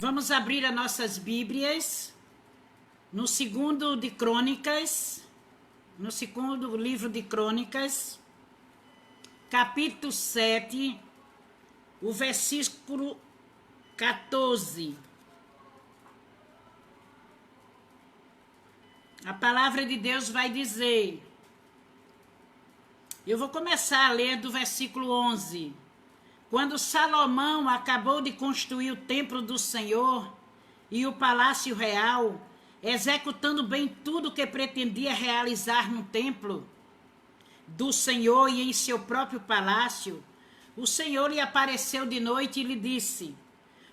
Vamos abrir as nossas Bíblias no segundo livro de Crônicas, capítulo 7, o versículo 14. A palavra de Deus vai dizer, eu vou começar a ler do versículo 11. Quando Salomão acabou de construir o templo do Senhor e o palácio real, executando bem tudo o que pretendia realizar no templo do Senhor e em seu próprio palácio, o Senhor lhe apareceu de noite e lhe disse: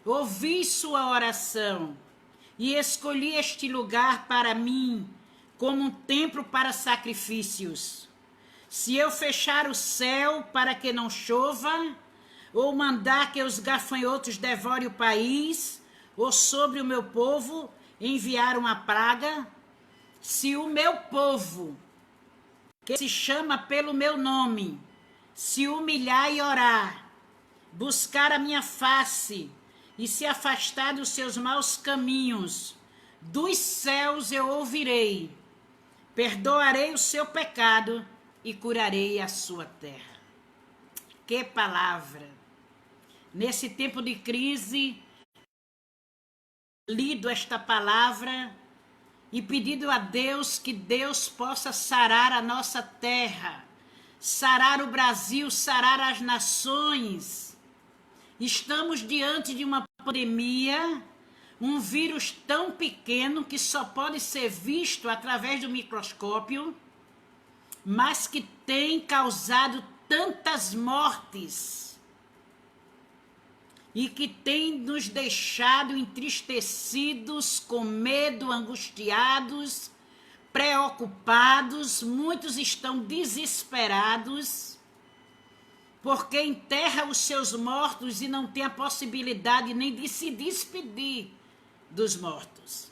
ouvi sua oração e escolhi este lugar para mim como um templo para sacrifícios. Se eu fechar o céu para que não chova, ou mandar que os gafanhotos devorem o país, ou sobre o meu povo enviar uma praga, se o meu povo, que se chama pelo meu nome, se humilhar e orar, buscar a minha face e se afastar dos seus maus caminhos, dos céus eu ouvirei, perdoarei o seu pecado e curarei a sua terra. Que palavra! Nesse tempo de crise, lido esta palavra e pedido a Deus que Deus possa sarar a nossa terra, sarar o Brasil, sarar as nações. Estamos diante de uma pandemia, um vírus tão pequeno que só pode ser visto através do microscópio, mas que tem causado tantas mortes e que tem nos deixado entristecidos, com medo, angustiados, preocupados. Muitos estão desesperados porque enterra os seus mortos e não tem a possibilidade nem de se despedir dos mortos.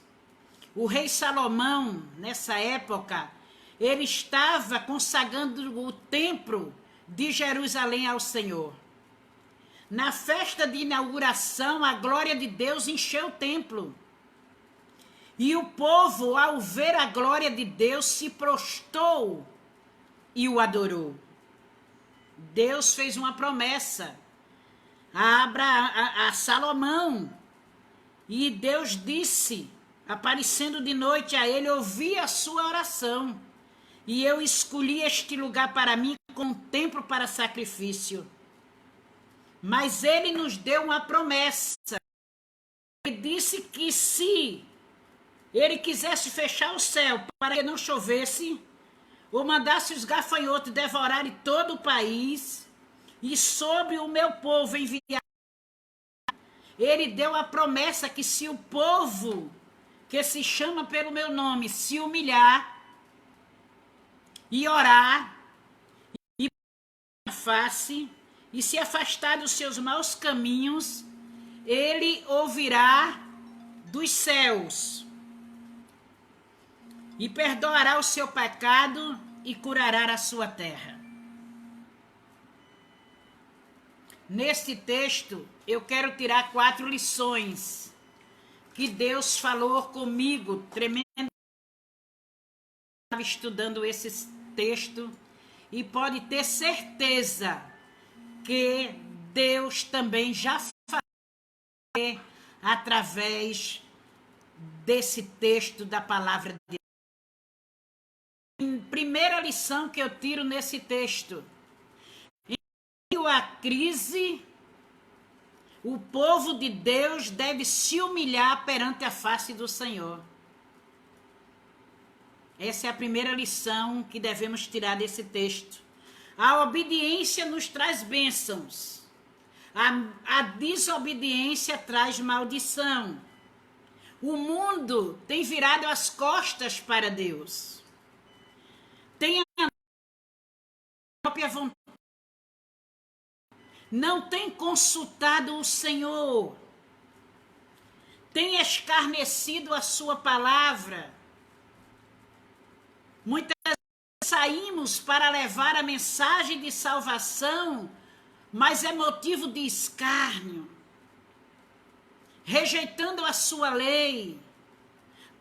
O rei Salomão, nessa época, ele estava consagrando o templo de Jerusalém ao Senhor. Na festa de inauguração, a glória de Deus encheu o templo. E o povo, ao ver a glória de Deus, se prostrou e o adorou. Deus fez uma promessa a Salomão. E Deus disse, aparecendo de noite a ele, ouvi a sua oração. E eu escolhi este lugar para mim como um templo para sacrifício. Mas ele nos deu uma promessa. Ele disse que se ele quisesse fechar o céu para que não chovesse, ou mandasse os gafanhotos devorarem todo o país, e sobre o meu povo enviar, ele deu a promessa que se o povo, que se chama pelo meu nome, se humilhar e orar, e a face, e se afastar dos seus maus caminhos, ele ouvirá dos céus e perdoará o seu pecado e curará a sua terra. Neste texto, eu quero tirar 4 lições que Deus falou comigo, tremendo. Eu estava estudando esse texto e pode ter certeza que Deus também já falou através desse texto da palavra de Deus. Primeira lição que eu tiro nesse texto: em meio à crise, o povo de Deus deve se humilhar perante a face do Senhor. Essa é a primeira lição que devemos tirar desse texto. A obediência nos traz bênçãos. A desobediência traz maldição. O mundo tem virado as costas para Deus. Tem a própria vontade. Não tem consultado o Senhor. Tem escarnecido a sua palavra. Muitas vezes saímos para levar a mensagem de salvação, mas é motivo de escárnio, rejeitando a sua lei,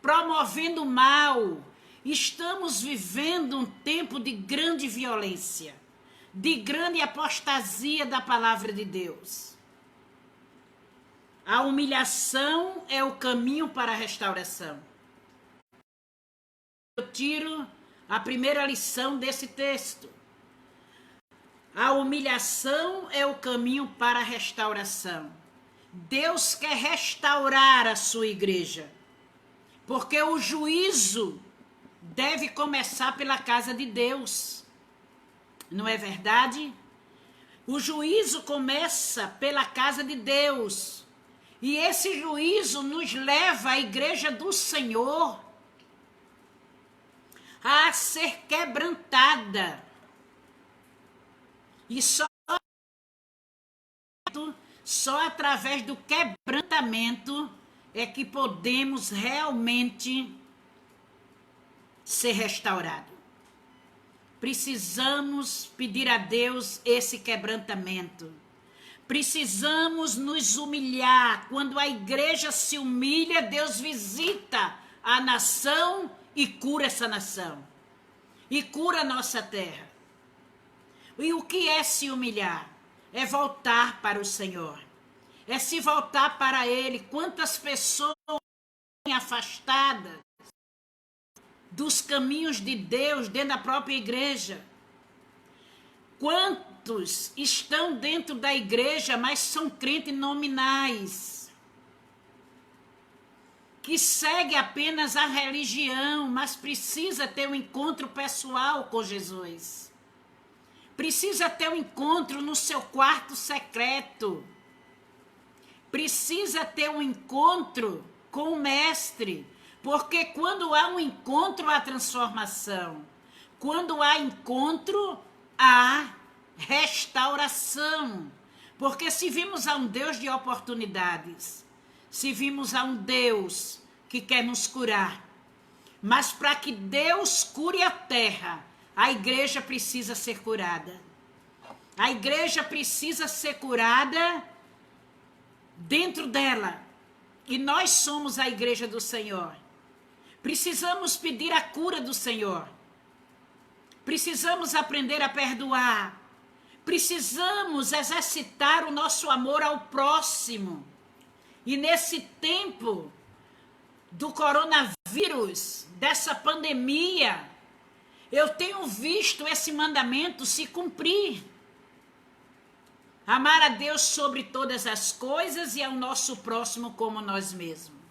promovendo o mal. Estamos vivendo um tempo de grande violência, de grande apostasia da palavra de Deus. A humilhação é o caminho para a restauração. Eu tiro a primeira lição desse texto. A humilhação é o caminho para a restauração. Deus quer restaurar a sua igreja, porque o juízo deve começar pela casa de Deus. Não é verdade? O juízo começa pela casa de Deus. E esse juízo nos leva à igreja do Senhor a ser quebrantada. E só através do quebrantamento é que podemos realmente ser restaurados. Precisamos pedir a Deus esse quebrantamento. Precisamos nos humilhar. Quando a igreja se humilha, Deus visita a nação e cura essa nação. E cura a nossa terra. E o que é se humilhar? É voltar para o Senhor. É se voltar para Ele. Quantas pessoas afastadas dos caminhos de Deus dentro da própria igreja? Quantos estão dentro da igreja, mas são crentes nominais, que segue apenas a religião, mas precisa ter um encontro pessoal com Jesus. Precisa ter um encontro no seu quarto secreto. Precisa ter um encontro com o Mestre. Porque quando há um encontro, há transformação. Quando há encontro, há restauração. Porque se vimos a um Deus de oportunidades, se vimos a um Deus que quer nos curar, mas para que Deus cure a terra, a igreja precisa ser curada. A igreja precisa ser curada dentro dela. E nós somos a igreja do Senhor. Precisamos pedir a cura do Senhor. Precisamos aprender a perdoar. Precisamos exercitar o nosso amor ao próximo. E nesse tempo do coronavírus, dessa pandemia, eu tenho visto esse mandamento se cumprir. Amar a Deus sobre todas as coisas e ao nosso próximo como nós mesmos.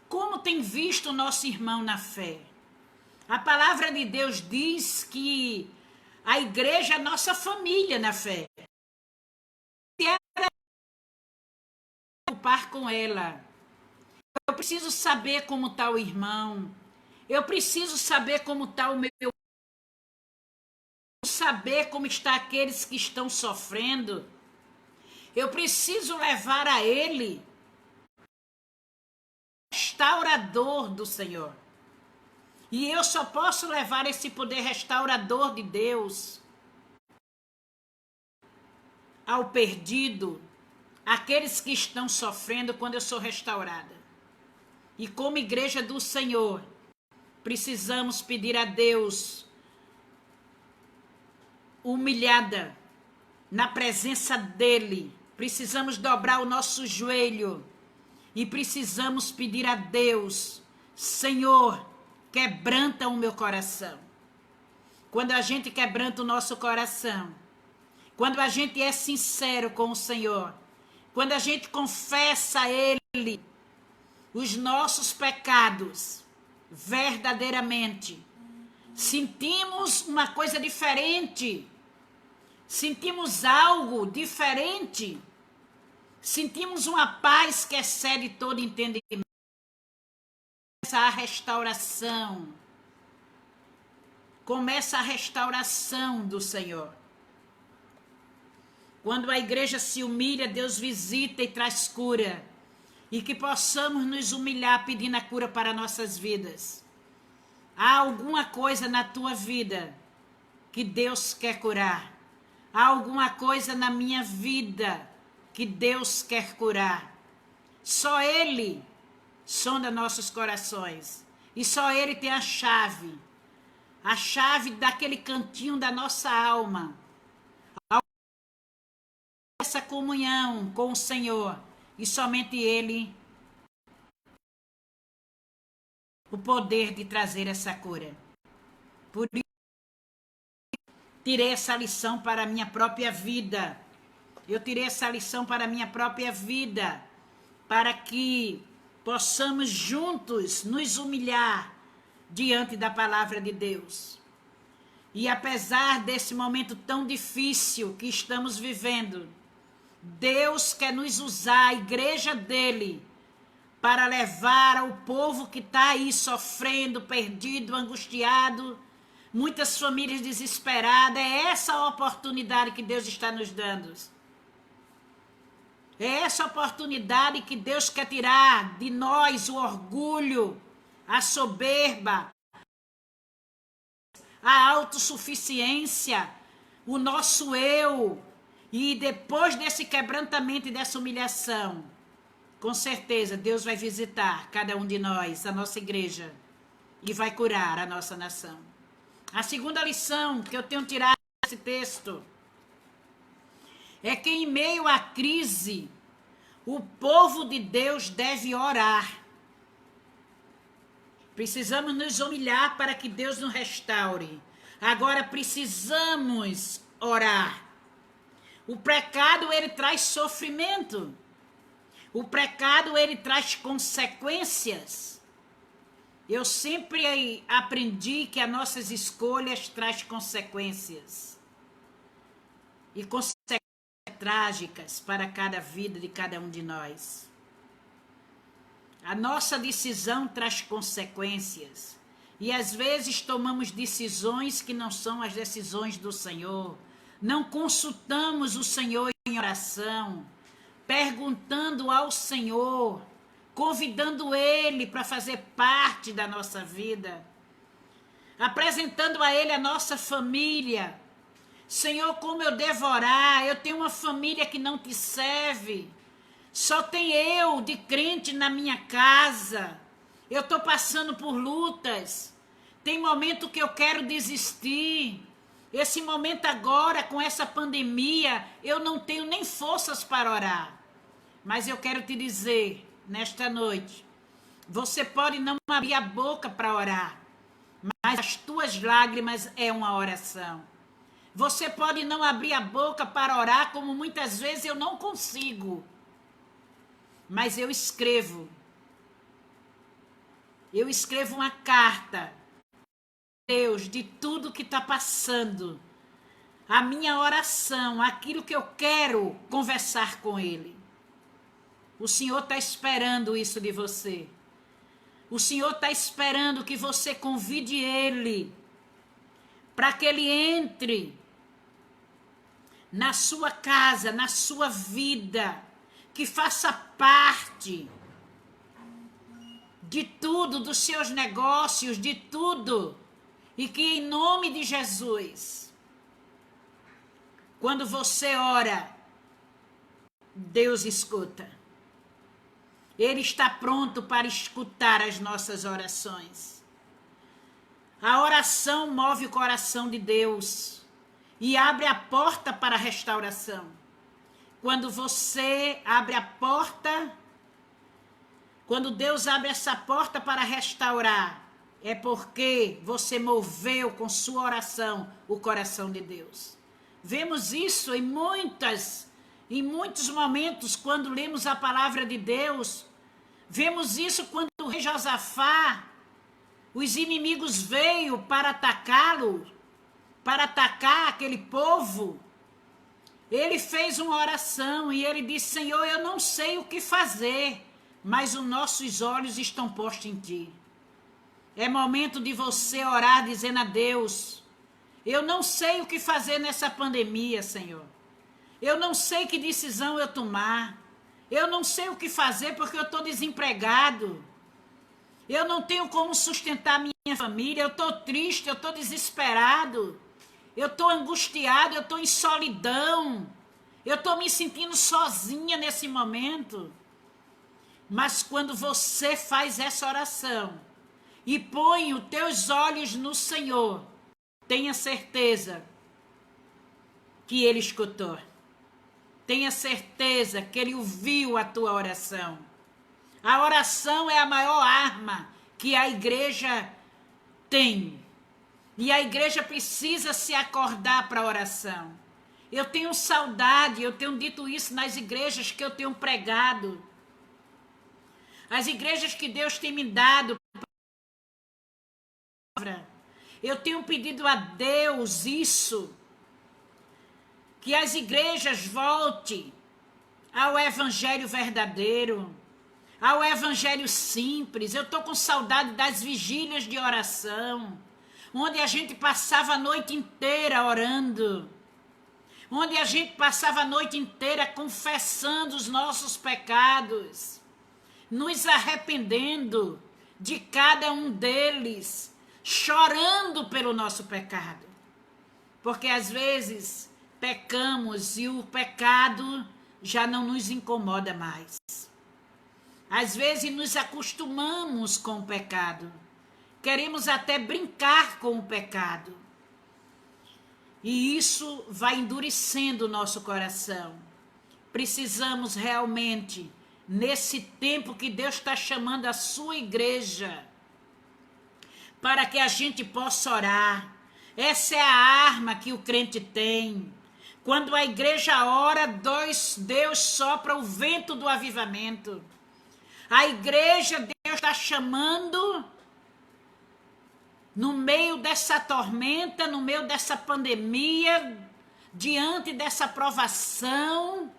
Como tem visto o nosso irmão na fé? A palavra de Deus diz que a igreja é a nossa família na fé. Se ela ocupar com ela, eu preciso saber como está o irmão. Eu preciso saber como está o meu. Saber como está aqueles que estão sofrendo. Eu preciso levar a ele restaurador do Senhor. E eu só posso levar esse poder restaurador de Deus ao perdido, aqueles que estão sofrendo, quando eu sou restaurada. E como igreja do Senhor, precisamos pedir a Deus, humilhada na presença dele, precisamos dobrar o nosso joelho e precisamos pedir a Deus: Senhor, quebranta o meu coração. Quando a gente quebranta o nosso coração, quando a gente é sincero com o Senhor, quando a gente confessa a Ele os nossos pecados verdadeiramente, sentimos uma coisa diferente, sentimos algo diferente, sentimos uma paz que excede todo entendimento. Começa a restauração, começa a restauração do Senhor. Quando a igreja se humilha, Deus visita e traz cura, e que possamos nos humilhar pedindo a cura para nossas vidas. Há alguma coisa na tua vida que Deus quer curar. Há alguma coisa na minha vida que Deus quer curar. Só Ele sonda nossos corações. E só Ele tem a chave daquele cantinho da nossa alma. Essa comunhão com o Senhor. E somente Ele o poder de trazer essa cura. Por isso, tirei essa lição para a minha própria vida. Eu tirei essa lição para a minha própria vida, para que possamos juntos nos humilhar diante da palavra de Deus. E apesar desse momento tão difícil que estamos vivendo, Deus quer nos usar, a igreja dele, para levar ao povo que está aí sofrendo, perdido, angustiado, muitas famílias desesperadas. É essa a oportunidade que Deus está nos dando. É essa oportunidade que Deus quer tirar de nós o orgulho, a soberba, a autossuficiência, o nosso eu. E depois desse quebrantamento e dessa humilhação, com certeza Deus vai visitar cada um de nós, a nossa igreja, e vai curar a nossa nação. A segunda lição que eu tenho tirado desse texto é que em meio à crise, o povo de Deus deve orar. Precisamos nos humilhar para que Deus nos restaure. Agora precisamos orar. O pecado, ele traz sofrimento. O pecado, ele traz consequências. Eu sempre aprendi que as nossas escolhas trazem consequências. E consequências trágicas para cada vida de cada um de nós. A nossa decisão traz consequências. E às vezes tomamos decisões que não são as decisões do Senhor. Não consultamos o Senhor em oração, perguntando ao Senhor, convidando Ele para fazer parte da nossa vida, apresentando a Ele a nossa família. Senhor, como eu devo orar? Eu tenho uma família que não te serve. Só tem eu de crente na minha casa. Eu estou passando por lutas. Tem momento que eu quero desistir. Esse momento agora, com essa pandemia, eu não tenho nem forças para orar. Mas eu quero te dizer, nesta noite, você pode não abrir a boca para orar, mas as tuas lágrimas é uma oração. Você pode não abrir a boca para orar, como muitas vezes eu não consigo. Mas eu escrevo. Eu escrevo uma carta. Deus, de tudo que está passando. A minha oração, aquilo que eu quero conversar com Ele. O Senhor está esperando isso de você. O Senhor está esperando que você convide Ele para que Ele entre na sua casa, na sua vida, que faça parte de tudo, dos seus negócios, de tudo, e que em nome de Jesus, quando você ora, Deus escuta. Ele está pronto para escutar as nossas orações. A oração move o coração de Deus e abre a porta para a restauração. Quando você abre a porta, quando Deus abre essa porta para restaurar, é porque você moveu com sua oração o coração de Deus. Vemos isso em muitos momentos quando lemos a palavra de Deus. Vemos isso quando o rei Josafá, os inimigos veio para atacá-lo, para atacar aquele povo. Ele fez uma oração e ele disse: Senhor, eu não sei o que fazer, mas os nossos olhos estão postos em ti. É momento de você orar dizendo a Deus: eu não sei o que fazer nessa pandemia, Senhor. Eu não sei que decisão eu tomar. Eu não sei o que fazer porque eu estou desempregado. Eu não tenho como sustentar minha família. Eu estou triste, eu estou desesperado. eu estou angustiado, eu estou em solidão, eu estou me sentindo sozinha nesse momento. Mas quando você faz essa oração e põe os teus olhos no Senhor, tenha certeza que Ele escutou. Tenha certeza que Ele ouviu a tua oração. A oração é a maior arma que a igreja tem. E a igreja precisa se acordar para a oração. Eu tenho saudade, eu tenho dito isso nas igrejas que eu tenho pregado. As igrejas que Deus tem me dado. Eu tenho pedido a Deus isso. Que as igrejas voltem ao evangelho verdadeiro, ao evangelho simples. Eu estou com saudade das vigílias de oração, onde a gente passava a noite inteira orando, onde a gente passava a noite inteira confessando os nossos pecados, nos arrependendo de cada um deles, chorando pelo nosso pecado. Porque às vezes pecamos e o pecado já não nos incomoda mais. Às vezes nos acostumamos com o pecado. Queremos até brincar com o pecado. E isso vai endurecendo o nosso coração. Precisamos realmente, nesse tempo que Deus está chamando a sua igreja, para que a gente possa orar. Essa é a arma que o crente tem. Quando a igreja ora, Deus sopra o vento do avivamento. A igreja, Deus está chamando no meio dessa tormenta, no meio dessa pandemia, diante dessa provação,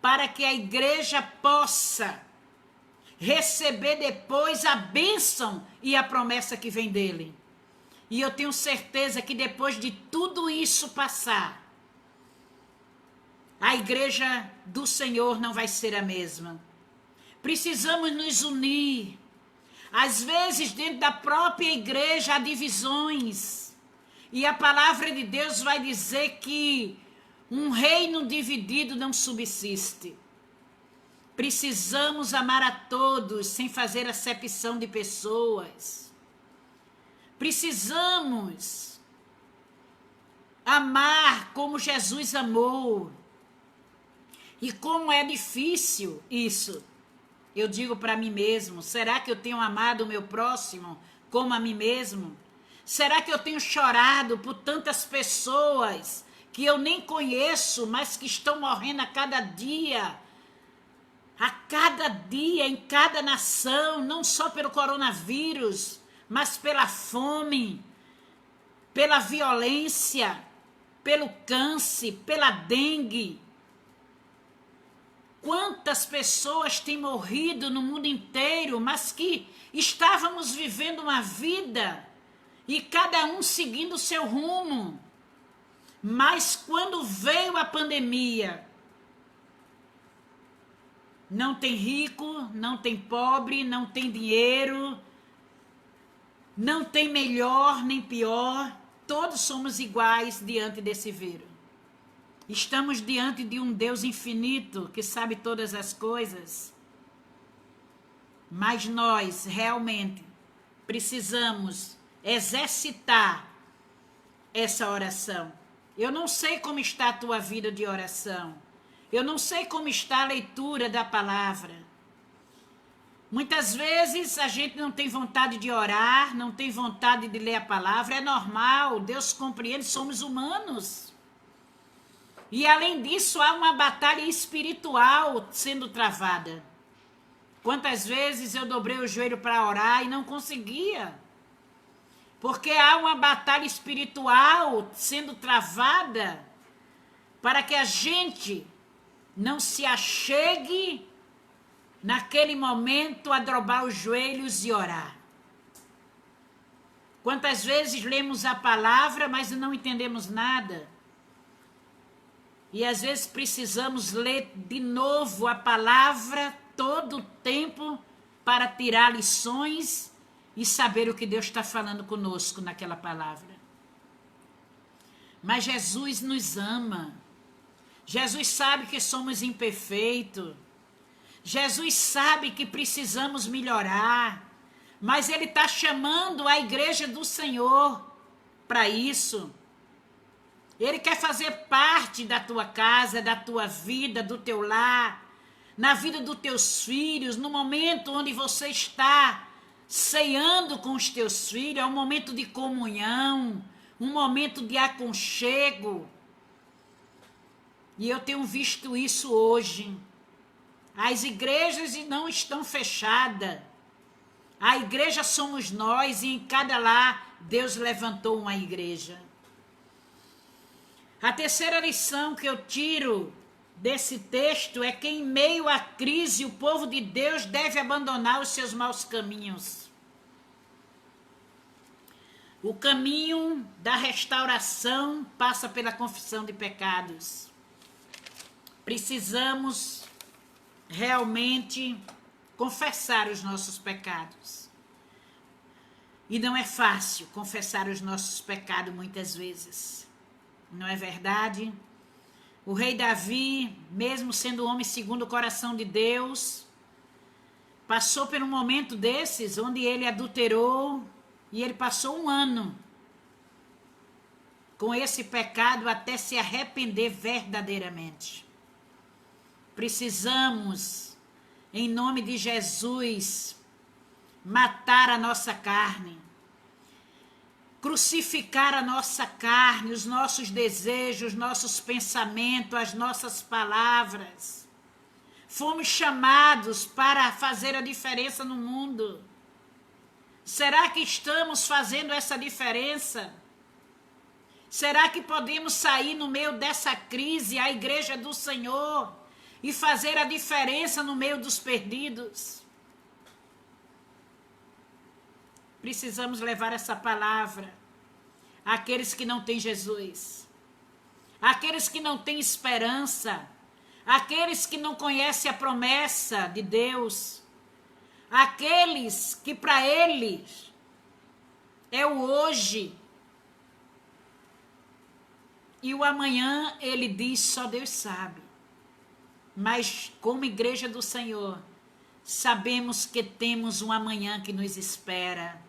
para que a igreja possa receber depois a bênção e a promessa que vem dele. E eu tenho certeza que depois de tudo isso passar, a igreja do Senhor não vai ser a mesma. Precisamos nos unir. Às vezes, dentro da própria igreja, há divisões. E a palavra de Deus vai dizer que um reino dividido não subsiste. Precisamos amar a todos, sem fazer acepção de pessoas. Precisamos amar como Jesus amou. E como é difícil isso. Eu digo para mim mesmo, será que eu tenho amado o meu próximo como a mim mesmo? Será que eu tenho chorado por tantas pessoas que eu nem conheço, mas que estão morrendo a cada dia, em cada nação, não só pelo coronavírus, mas pela fome, pela violência, pelo câncer, pela dengue? Quantas pessoas têm morrido no mundo inteiro, mas que estávamos vivendo uma vida e cada um seguindo o seu rumo. Mas quando veio a pandemia, não tem rico, não tem pobre, não tem dinheiro, não tem melhor nem pior, todos somos iguais diante desse vírus. Estamos diante de um Deus infinito que sabe todas as coisas. Mas nós realmente precisamos exercitar essa oração. Eu não sei como está a tua vida de oração. Eu não sei como está a leitura da palavra. Muitas vezes a gente não tem vontade de orar, não tem vontade de ler a palavra. É normal, Deus compreende, somos humanos. E além disso, há uma batalha espiritual sendo travada. Quantas vezes eu dobrei o joelho para orar e não conseguia? Porque há uma batalha espiritual sendo travada para que a gente não se achegue naquele momento a dobrar os joelhos e orar. Quantas vezes lemos a palavra, mas não entendemos nada? E às vezes precisamos ler de novo a palavra todo o tempo para tirar lições e saber o que Deus está falando conosco naquela palavra. Mas Jesus nos ama. Jesus sabe que somos imperfeitos. Jesus sabe que precisamos melhorar. Mas Ele está chamando a igreja do Senhor para isso. Ele quer fazer parte da tua casa, da tua vida, do teu lar, na vida dos teus filhos, no momento onde você está ceando com os teus filhos, é um momento de comunhão, um momento de aconchego. E eu tenho visto isso hoje. As igrejas não estão fechadas. A igreja somos nós e em cada lar Deus levantou uma igreja. A terceira lição que eu tiro desse texto é que em meio à crise o povo de Deus deve abandonar os seus maus caminhos. O caminho da restauração passa pela confissão de pecados. Precisamos realmente confessar os nossos pecados. E não é fácil confessar os nossos pecados muitas vezes. Não é verdade? O rei Davi, mesmo sendo homem segundo o coração de Deus, passou por um momento desses onde ele adulterou e ele passou um ano com esse pecado até se arrepender verdadeiramente. Precisamos, em nome de Jesus, matar a nossa carne, crucificar a nossa carne, os nossos desejos, nossos pensamentos, as nossas palavras. Fomos chamados para fazer a diferença no mundo. Será que estamos fazendo essa diferença? Será que podemos sair no meio dessa crise, a igreja do Senhor, e fazer a diferença no meio dos perdidos? Precisamos levar essa palavra àqueles que não têm Jesus, àqueles que não têm esperança, àqueles que não conhecem a promessa de Deus, àqueles que para eles é o hoje e o amanhã, ele diz, só Deus sabe. Mas como igreja do Senhor, sabemos que temos um amanhã que nos espera.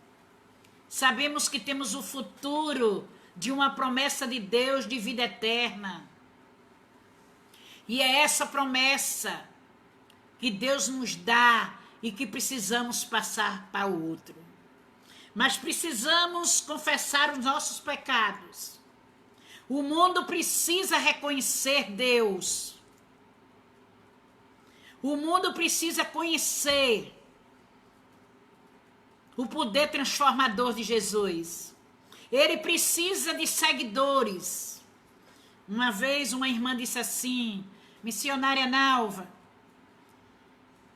Sabemos que temos o futuro de uma promessa de Deus de vida eterna. E é essa promessa que Deus nos dá e que precisamos passar para o outro. Mas precisamos confessar os nossos pecados. O mundo precisa reconhecer Deus. O mundo precisa conhecer o poder transformador de Jesus. Ele precisa de seguidores. Uma vez uma irmã disse assim, missionária Nalva,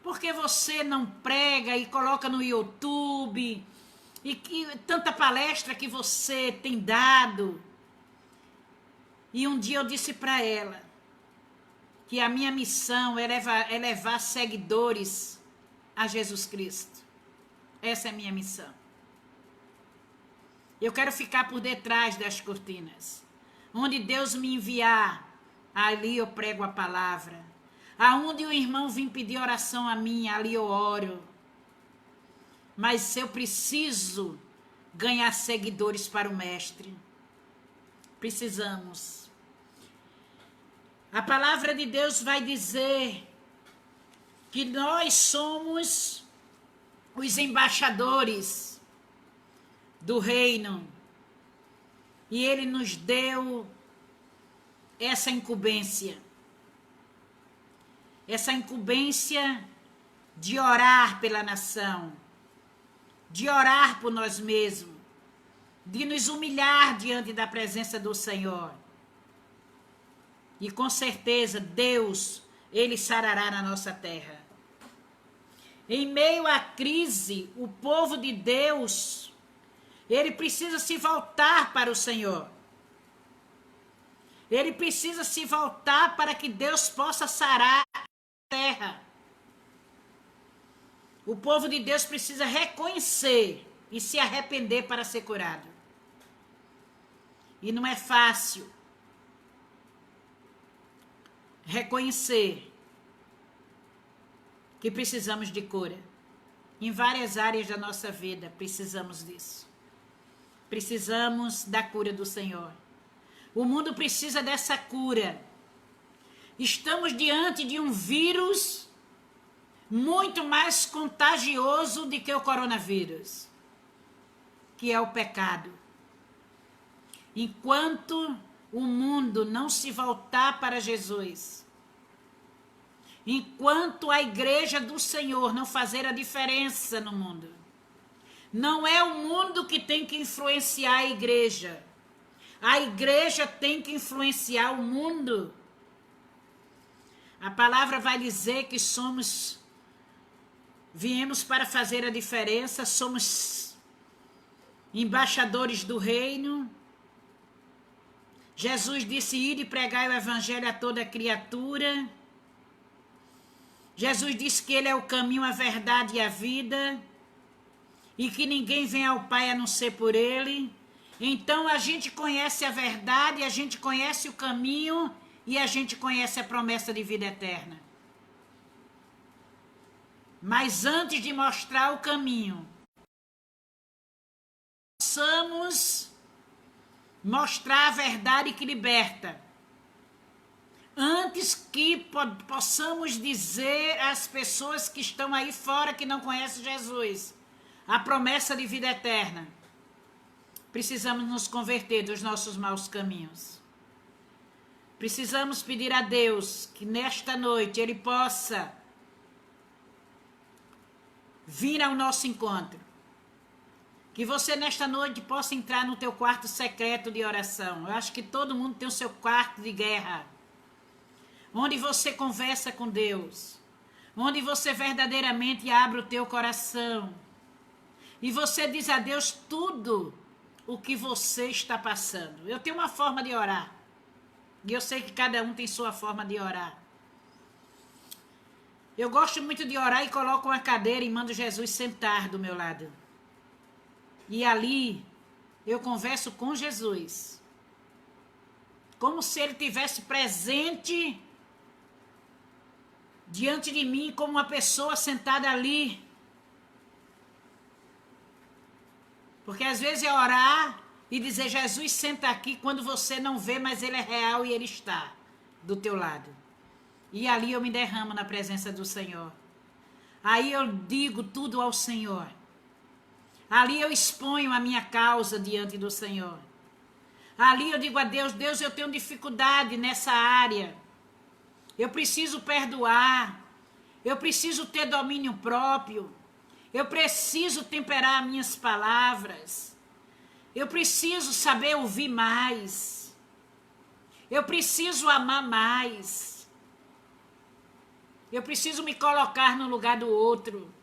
por que você não prega e coloca no YouTube? E que tanta palestra que você tem dado. E um dia eu disse para ela que a minha missão é levar seguidores a Jesus Cristo. Essa é a minha missão. Eu quero ficar por detrás das cortinas. Onde Deus me enviar, ali eu prego a palavra. Aonde o irmão vir pedir oração a mim, ali eu oro. Mas eu preciso ganhar seguidores para o Mestre. Precisamos. A palavra de Deus vai dizer que nós somos os embaixadores do reino. E ele nos deu essa incumbência. Essa incumbência de orar pela nação, de orar por nós mesmos, de nos humilhar diante da presença do Senhor. E com certeza Deus, ele sarará na nossa terra. Em meio à crise, o povo de Deus, ele precisa se voltar para o Senhor. Ele precisa se voltar para que Deus possa sarar a terra. O povo de Deus precisa reconhecer e se arrepender para ser curado. E não é fácil reconhecer que precisamos de cura. Em várias áreas da nossa vida, precisamos disso. Precisamos da cura do Senhor. O mundo precisa dessa cura. Estamos diante de um vírus muito mais contagioso do que o coronavírus, que é o pecado. Enquanto o mundo não se voltar para Jesus, enquanto a igreja do Senhor não fazer a diferença no mundo, não é o mundo que tem que influenciar a igreja tem que influenciar o mundo. A palavra vai dizer que viemos para fazer a diferença, somos embaixadores do reino. Jesus disse: ide e pregai o evangelho a toda criatura. Jesus disse que ele é o caminho, a verdade e a vida, e que ninguém vem ao Pai a não ser por ele. Então a gente conhece a verdade, a gente conhece o caminho e a gente conhece a promessa de vida eterna. Mas antes de mostrar o caminho, possamos mostrar a verdade que liberta. Antes que possamos dizer às pessoas que estão aí fora que não conhecem Jesus a promessa de vida eterna, precisamos nos converter dos nossos maus caminhos. Precisamos pedir a Deus que nesta noite Ele possa vir ao nosso encontro. Que você nesta noite possa entrar no teu quarto secreto de oração. Eu acho que todo mundo tem o seu quarto de guerra, onde você conversa com Deus, onde você verdadeiramente abre o teu coração e você diz a Deus tudo o que você está passando. Eu tenho uma forma de orar, e eu sei que cada um tem sua forma de orar. Eu gosto muito de orar e coloco uma cadeira e mando Jesus sentar do meu lado. E ali eu converso com Jesus, como se Ele estivesse presente diante de mim, como uma pessoa sentada ali. Porque às vezes é orar e dizer: Jesus, senta aqui, quando você não vê, mas Ele é real e Ele está do teu lado. E ali eu me derramo na presença do Senhor. Aí eu digo tudo ao Senhor. Ali eu exponho a minha causa diante do Senhor. Ali eu digo a Deus: Deus, eu tenho dificuldade nessa área. Eu preciso perdoar. Eu preciso ter domínio próprio. Eu preciso temperar minhas palavras. Eu preciso saber ouvir mais. Eu preciso amar mais. Eu preciso me colocar no lugar do outro.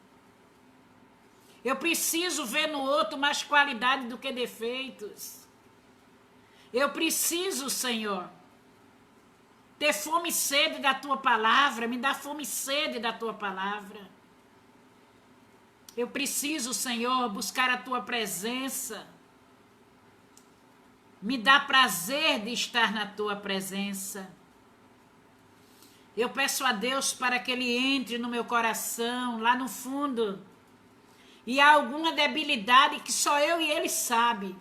Eu preciso ver no outro mais qualidade do que defeitos. Eu preciso, Senhor, ter fome e sede da Tua palavra. Me dá fome e sede da Tua palavra. Eu preciso, Senhor, buscar a Tua presença. Me dá prazer de estar na Tua presença. Eu peço a Deus para que Ele entre no meu coração, lá no fundo. E há alguma debilidade que só eu e Ele sabe.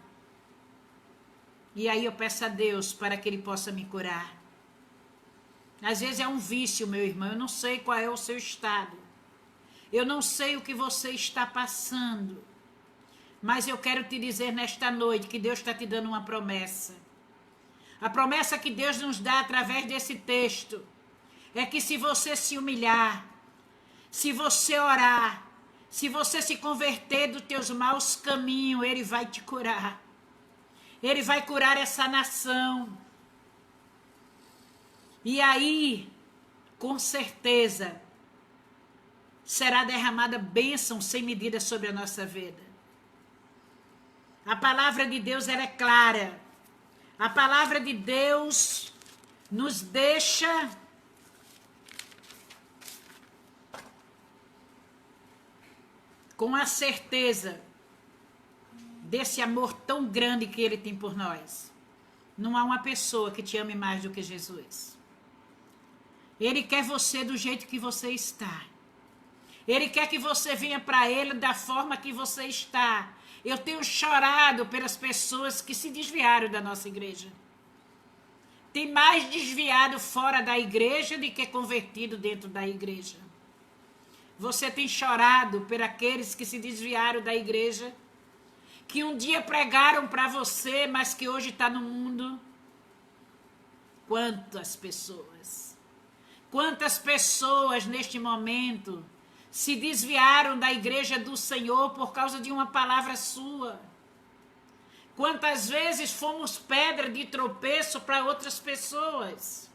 E aí eu peço a Deus para que Ele possa me curar. Às vezes é um vício, meu irmão. Eu não sei qual é o seu estado. Eu não sei o que você está passando. Mas eu quero te dizer nesta noite que Deus está te dando uma promessa. A promessa que Deus nos dá através desse texto é que se você se humilhar, se você orar, se você se converter dos teus maus caminhos, Ele vai te curar. Ele vai curar essa nação. E aí, com certeza, será derramada bênção sem medida sobre a nossa vida. A palavra de Deus, ela é clara. A palavra de Deus nos deixa com a certeza desse amor tão grande que Ele tem por nós. Não há uma pessoa que te ame mais do que Jesus. Ele quer você do jeito que você está. Ele quer que você venha para Ele da forma que você está. Eu tenho chorado pelas pessoas que se desviaram da nossa igreja. Tem mais desviado fora da igreja do que convertido dentro da igreja. Você tem chorado por aqueles que se desviaram da igreja, que um dia pregaram para você, mas que hoje está no mundo. Quantas pessoas neste momento se desviaram da igreja do Senhor por causa de uma palavra sua. Quantas vezes fomos pedra de tropeço para outras pessoas.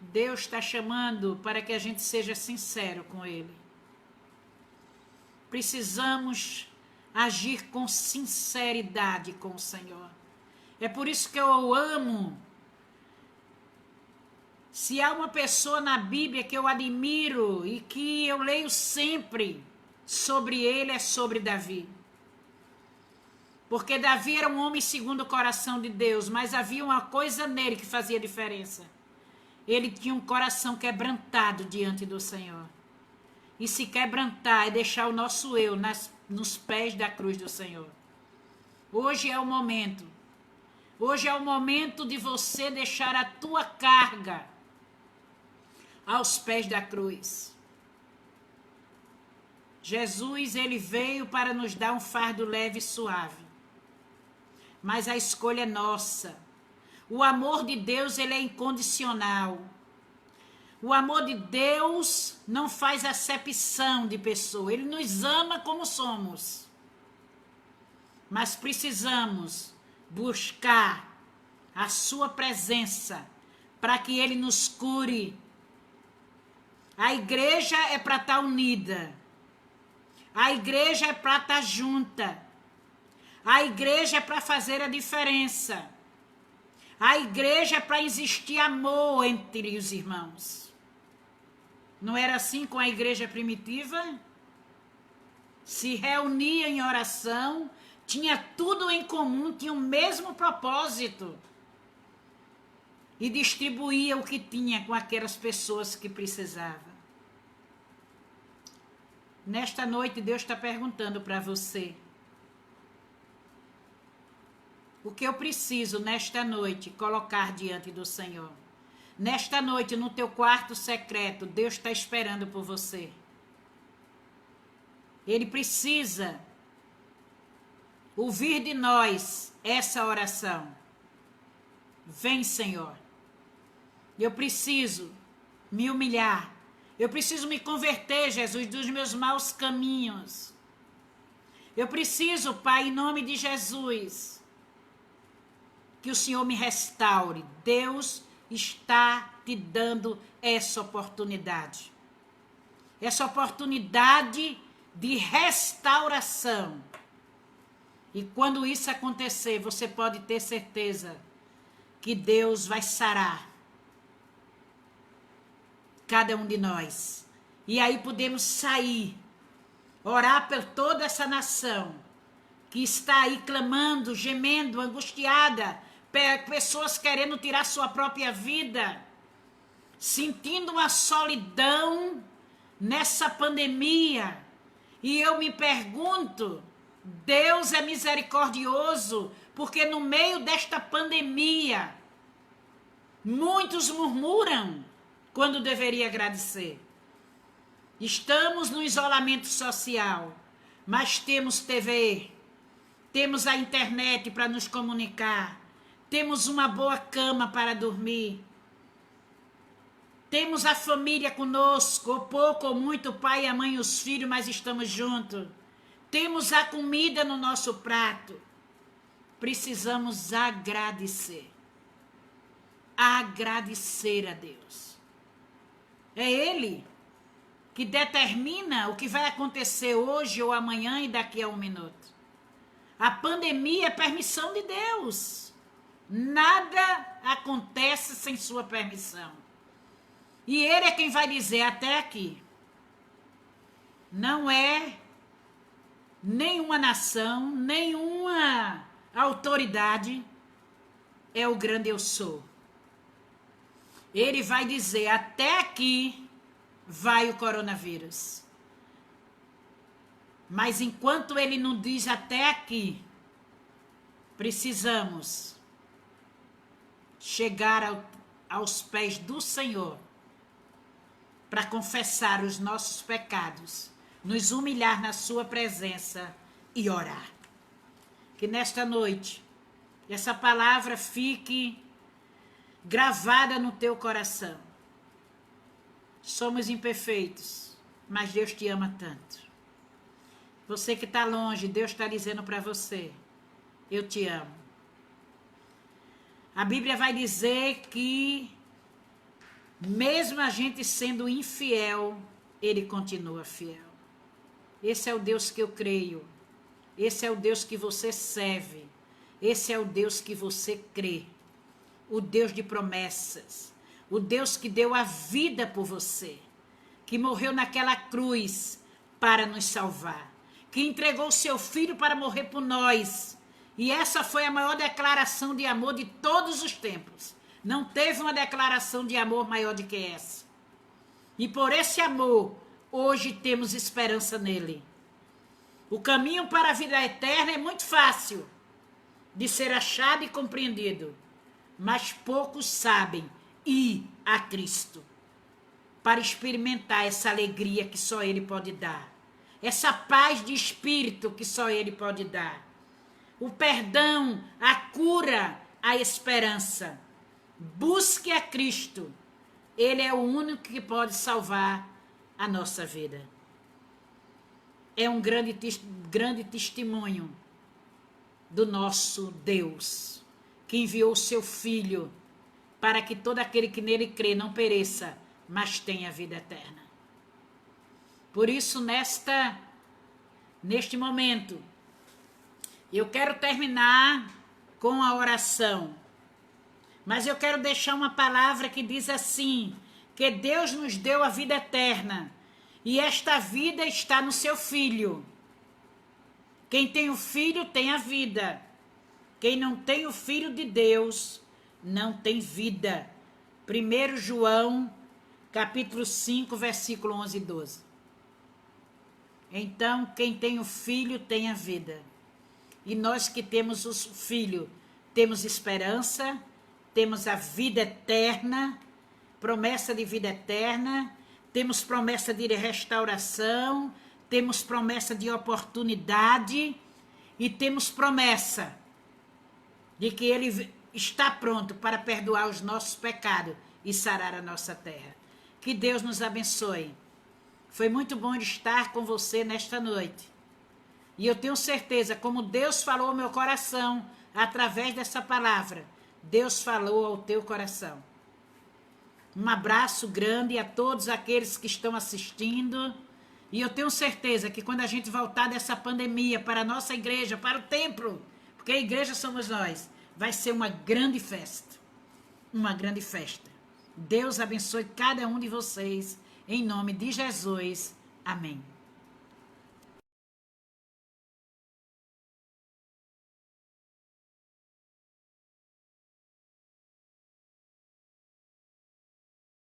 Deus está chamando para que a gente seja sincero com Ele. Precisamos agir com sinceridade com o Senhor. É por isso que eu amo. Se há uma pessoa na Bíblia que eu admiro e que eu leio sempre sobre ele, é sobre Davi. Porque Davi era um homem segundo o coração de Deus, mas havia uma coisa nele que fazia diferença. Ele tinha um coração quebrantado diante do Senhor. E se quebrantar é deixar o nosso eu nos pés da cruz do Senhor. Hoje é o momento. Hoje é o momento de você deixar a tua carga aos pés da cruz. Jesus, ele veio para nos dar um fardo leve e suave. Mas a escolha é nossa. O amor de Deus, ele é incondicional. O amor de Deus não faz acepção de pessoa. Ele nos ama como somos. Mas precisamos buscar a sua presença para que ele nos cure. A igreja é para estar unida. A igreja é para estar junta. A igreja é para fazer a diferença. A igreja é para existir amor entre os irmãos. Não era assim com a igreja primitiva? Se reunia em oração, tinha tudo em comum, tinha o mesmo propósito. E distribuía o que tinha com aquelas pessoas que precisavam. Nesta noite, Deus está perguntando para você: o que eu preciso nesta noite colocar diante do Senhor? Nesta noite, no teu quarto secreto, Deus está esperando por você. Ele precisa ouvir de nós essa oração. Vem, Senhor. Eu preciso me humilhar. Eu preciso me converter, Jesus, dos meus maus caminhos. Eu preciso, Pai, em nome de Jesus, que o Senhor me restaure. Deus está te dando essa oportunidade. Essa oportunidade de restauração. E quando isso acontecer, você pode ter certeza que Deus vai sarar cada um de nós. E aí podemos sair, orar por toda essa nação que está aí clamando, gemendo, angustiada, pessoas querendo tirar sua própria vida, sentindo uma solidão nessa pandemia. E eu me pergunto, Deus é misericordioso, porque no meio desta pandemia, muitos murmuram quando deveria agradecer. Estamos no isolamento social, mas temos TV, temos a internet para nos comunicar, temos uma boa cama para dormir, temos a família conosco, ou pouco ou muito, o pai, a mãe e os filhos, mas estamos juntos. Temos a comida no nosso prato. Precisamos agradecer. Agradecer a Deus. É Ele que determina o que vai acontecer hoje ou amanhã e daqui a um minuto. A pandemia é permissão de Deus. Nada acontece sem sua permissão. E Ele é quem vai dizer até aqui. Não é nenhuma nação, nenhuma autoridade é o grande eu sou. Ele vai dizer, até aqui vai o coronavírus. Mas enquanto ele não diz até aqui, precisamos chegar aos pés do Senhor para confessar os nossos pecados, nos humilhar na sua presença e orar. Que nesta noite essa palavra fique gravada no teu coração. Somos imperfeitos, mas Deus te ama tanto. Você que está longe, Deus está dizendo para você, eu te amo. A Bíblia vai dizer que, mesmo a gente sendo infiel, Ele continua fiel. Esse é o Deus que eu creio. Esse é o Deus que você serve. Esse é o Deus que você crê. O Deus de promessas. O Deus que deu a vida por você. Que morreu naquela cruz para nos salvar. Que entregou seu filho para morrer por nós. E essa foi a maior declaração de amor de todos os tempos. Não teve uma declaração de amor maior do que essa. E por esse amor, hoje temos esperança nele. O caminho para a vida eterna é muito fácil de ser achado e compreendido. Mas poucos sabem ir a Cristo para experimentar essa alegria que só Ele pode dar. Essa paz de espírito que só Ele pode dar. O perdão, a cura, a esperança. Busque a Cristo. Ele é o único que pode salvar a nossa vida. É um grande testemunho do nosso Deus, que enviou o seu Filho para que todo aquele que nele crê não pereça, mas tenha vida eterna. Por isso, neste momento, eu quero terminar com a oração. Mas eu quero deixar uma palavra que diz assim, que Deus nos deu a vida eterna, e esta vida está no seu Filho. Quem tem o Filho tem a vida. Quem não tem o Filho de Deus não tem vida. 1 João, capítulo 5, versículo 11 e 12. Então, quem tem o Filho tem a vida. E nós que temos o Filho, temos esperança, temos a vida eterna, promessa de vida eterna, temos promessa de restauração, temos promessa de oportunidade e temos promessa de que Ele está pronto para perdoar os nossos pecados e sarar a nossa terra. Que Deus nos abençoe. Foi muito bom estar com você nesta noite. E eu tenho certeza, como Deus falou ao meu coração, através dessa palavra, Deus falou ao teu coração. Um abraço grande a todos aqueles que estão assistindo. E eu tenho certeza que quando a gente voltar dessa pandemia para a nossa igreja, para o templo, porque a igreja somos nós, vai ser uma grande festa. Uma grande festa. Deus abençoe cada um de vocês. Em nome de Jesus. Amém.